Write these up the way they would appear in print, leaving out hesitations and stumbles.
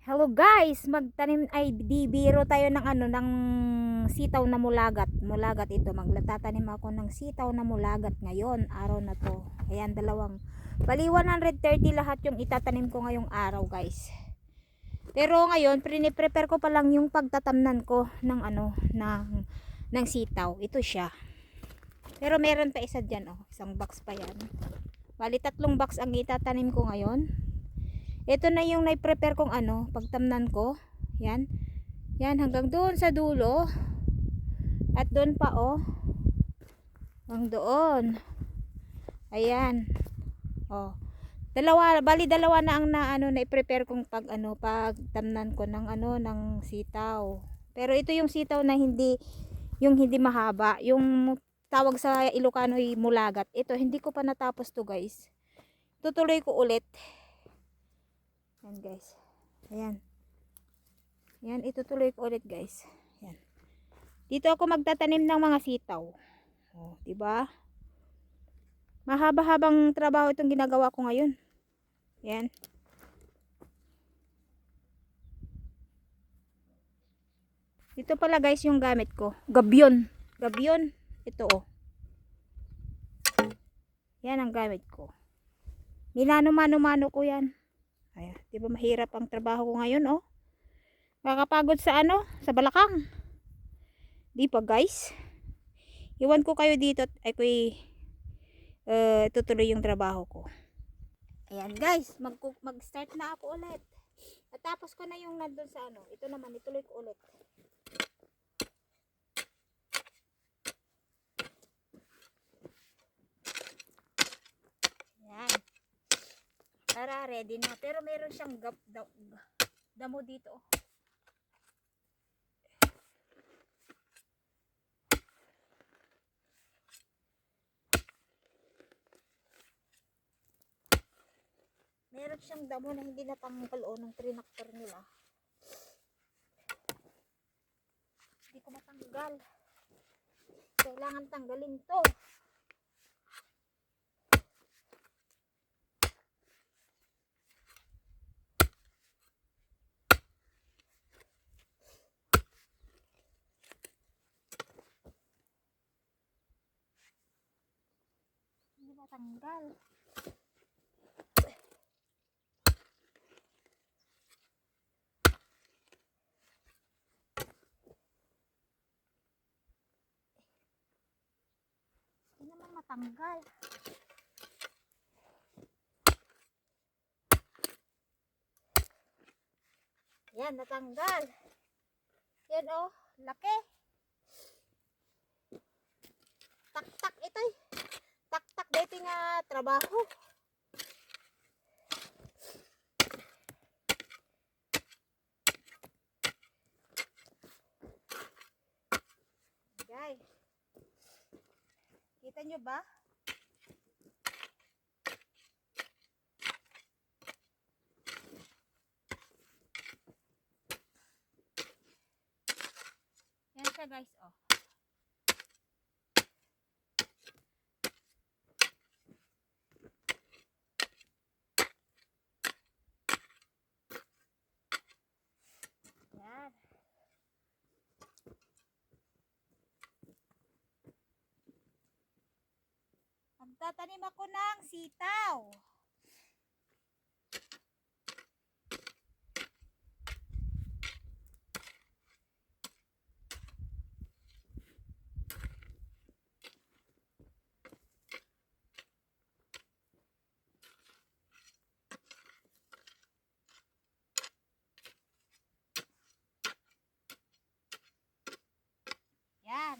Hello guys, magtanim ay di biro tayo ng ng sitaw na mulagat. Mulagat ito. Magtatanim ako ng sitaw na mulagat ngayon, araw na to. Ayan, bali 130 lahat yung itatanim ko ngayong araw, guys. Pero ngayon, prepare ko pa lang yung pagtatamnan ko ng ng sitaw. Ito siya. Pero meron pa isa diyan, oh. Isang box pa 'yan. Bali 3 box ang itatanim ko ngayon. Ito na yung na-prepare kong pagtamnan ko. Yan. Yan hanggang doon sa dulo. At doon pa hanggang doon. Ayan. Oh. Bali dalawa na ang na-prepare kong pagtamnan ko ng ng sitaw. Pero ito yung sitaw na hindi mahaba, yung tawag sa Ilocano ay mulagat. Ito hindi ko pa natapos to, guys. Tutuloy ko ulit. Yan, guys. Ayan. Yan, itutuloy ko ulit, guys. Yan. Dito ako magtatanim ng mga sitaw. Oh, 'di ba? Mahaba-habang trabaho itong ginagawa ko ngayon. Yan. Dito pala, guys, yung gamit ko. Gabyon. Gabyon. Ito, oh. Yan ang gamit ko. Minano-mano-mano ko yan. Ayan. 'Di ba mahirap ang trabaho ko ngayon, oh? Nakakapagod sa sa balakang. Di pa, guys. Iwan ko kayo dito at ako'y tutuloy yung trabaho ko. Ayan, guys, mag-start na ako ulit. Natapos ko na yung nandun sa ito naman, ituloy ko ulit. Ayan. Para ready na. Pero meron siyang damo dito. Meron siyang damo na hindi natanggal ng trinactor nila. Hindi ko matanggal. Kailangan tanggalin to. Hindi matanggal. Hindi naman matanggal. Yan, natanggal. Yan, oh, laki. Tak-tak ito eh. Tak-tak dito nga trabaho. Guys, kita nyo ba? Yan siya, guys, oh. Yan. Magtatanim ako ng sitaw. Yan.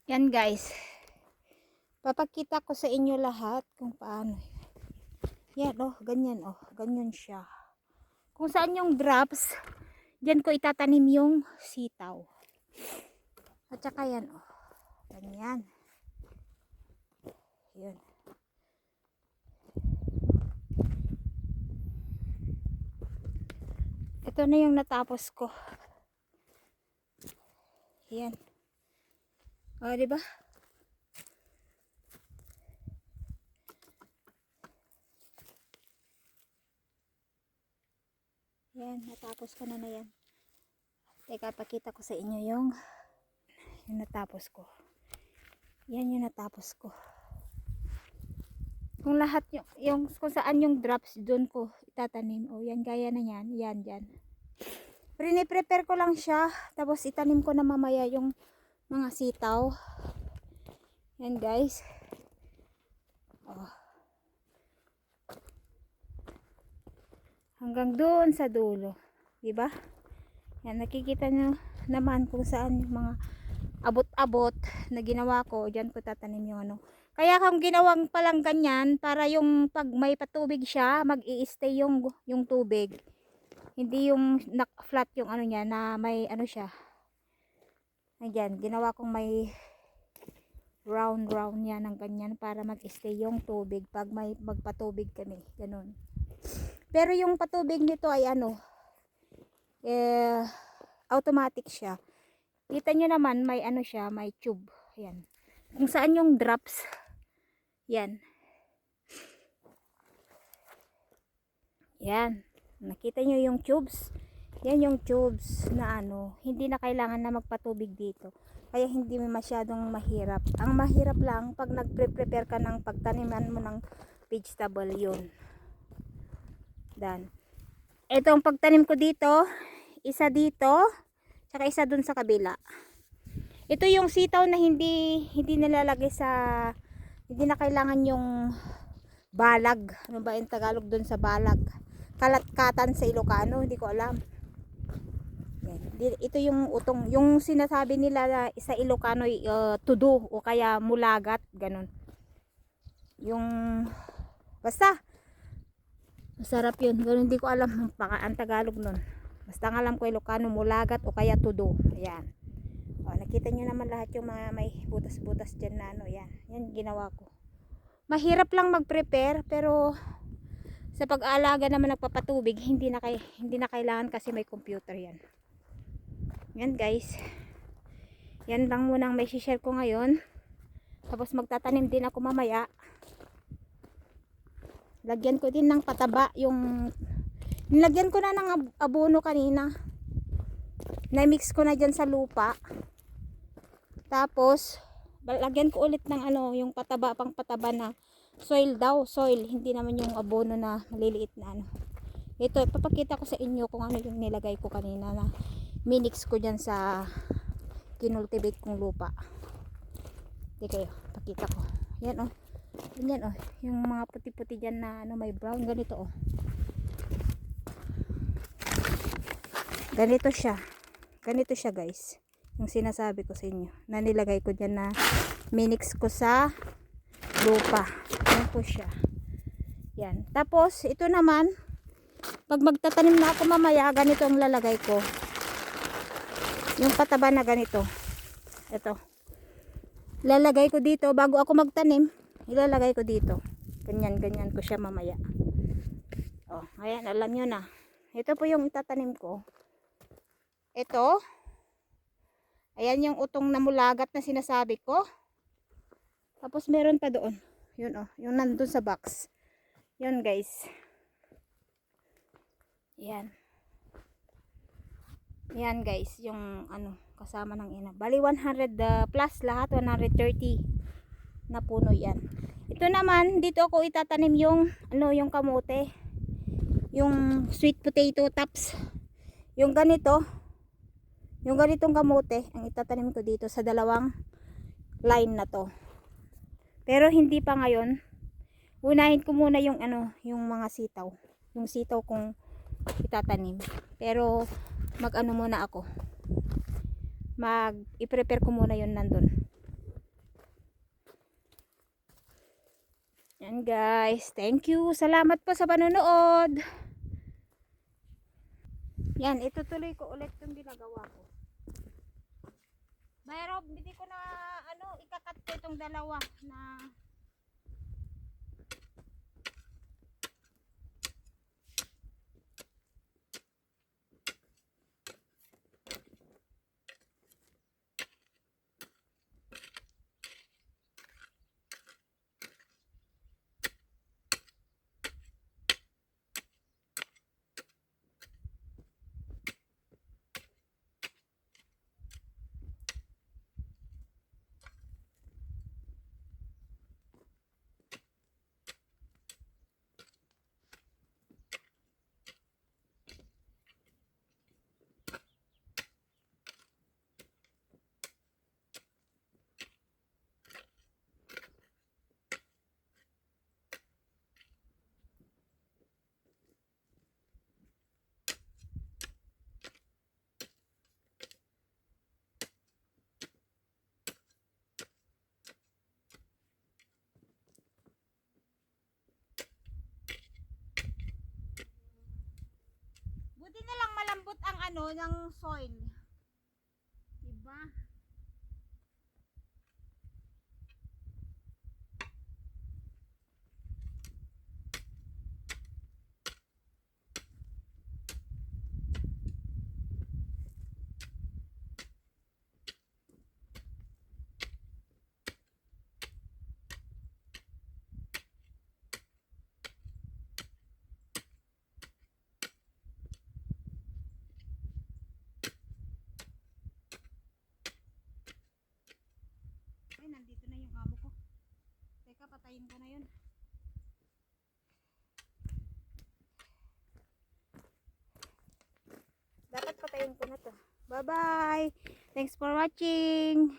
Yan guys. Papakita ko sa inyo lahat kung paano. Yan oh, ganyan oh. Ganyan siya. Kung saan yung drops, diyan ko itatanim yung sitaw. At saka yan oh. Ganyan. Yun. Ito na yung natapos ko. Yan. O, diba? Yan, natapos ko na yan. Teka, pakita ko sa inyo yung natapos ko. Yan yung natapos ko. Kung lahat yung kung saan yung drops doon ko itatanim. O yan, gaya na yan. Yan, dyan. Prepare ko lang siya. Tapos itanim ko na mamaya yung mga sitaw. Yan guys. Oh. Hanggang doon sa dulo. Diba? Yan, nakikita nyo naman kung saan yung mga abot-abot na ginawa ko. Diyan ko tatanim yung ano. Kaya kung ginawang palang ganyan, para yung pag may patubig siya, mag-i-stay yung tubig. Hindi yung flat yung ano niya, na may ano siya. Ayan, ginawa kong may round yan ng ganyan para mag-stay yung tubig pag may magpatubig kami. Ganun. Pero yung patubig nito ay ano, automatic siya. Kita nyo naman, may ano siya, may tube. Ayan. Kung saan yung drops, yan. Yan. Nakita nyo yung tubes? Yan yung tubes na ano, hindi na kailangan na magpatubig dito. Kaya hindi masyadong mahirap. Ang mahirap lang, pag nagpre-prepare ka ng pagtaniman mo ng vegetable, yun. Dan. Itong pagtanim ko dito, isa dito, saka isa dun sa kabila. Ito yung sitaw na hindi nilalagay sa, hindi na kailangan yung balag. Ano ba yung Tagalog dun sa balag? Kalatkatan sa Ilocano, hindi ko alam. Yan. Ito yung utong, yung sinasabi nila na sa Ilocano tudo o kaya mulagat, ganun. Yung basta masarap yun, ganun, hindi ko alam ang Tagalog nun. Basta nga alam ko Ilocano, mulagat o kaya tudo. Ayan. O, nakita nyo naman lahat yung mga may butas-butas dyan na ano, yan. Yan ginawa ko. Mahirap lang mag-prepare, pero sa pag-aalaga naman nagpapatubig, hindi na kailangan kasi may computer yan. Yan guys. Yan lang muna ang may share ko ngayon. Tapos magtatanim din ako mamaya. Lagyan ko din ng pataba yung nilagyan ko na ng abono kanina. Na-mix ko na dyan sa lupa. Tapos lagyan ko ulit ng ano, yung pataba, pang pataba na soil daw, soil, hindi naman yung abono na maliliit na ano. Ito, ipapakita ko sa inyo kung ano yung nilagay ko kanina na minix ko dyan sa kinultivate kong lupa. Hindi kayo, pakita ko. Yan oh. Yan oh, yung mga puti-puti dyan na ano, may brown, ganito oh. Ganito siya. Ganito siya guys. Yung sinasabi ko sa inyo na nilagay ko dyan na minix ko sa lupa. Yan po siya. Yan. Tapos ito naman, pag magtatanim na ako mamaya, ganito ang lalagay ko. Yung pataba na ganito. Ito. Lalagay ko dito bago ako magtanim. Ilalagay ko dito. Ganyan ko siya mamaya. Oh, ayan, alam nyo na. Ito po yung itatanim ko. Ito. Ayan yung utong na mulagat na sinasabi ko. Tapos meron pa doon. Yun oh, yung nandun sa box. Yun guys. Yan. Yan guys, yung ano, kasama ng ina. Bali 100 plus lahat, 130 na puno yan. Ito naman, dito ako itatanim yung ano, yung kamote. Yung sweet potato tops. Yung ganito. Yung ganitong kamote, ang itatanim ko dito sa dalawang line na to. Pero hindi pa ngayon. Unahin ko muna yung ano, yung mga sitaw. Yung sitaw kong itatanim. Pero mag-ano muna ako. I-prepare ko muna yun nandun. Yan guys, thank you. Salamat po sa panonood. Yan, itutuloy ko ulit yung ginagawa ko. Mayroon, hindi ko na ikakat ko itong dalawa na buti na lang malambot ang ng soil. Diba? Ay, nandito na yung amo ko. Teka, patayin ko na yun. Dapat patayin ko na to. Bye-bye. Thanks for watching.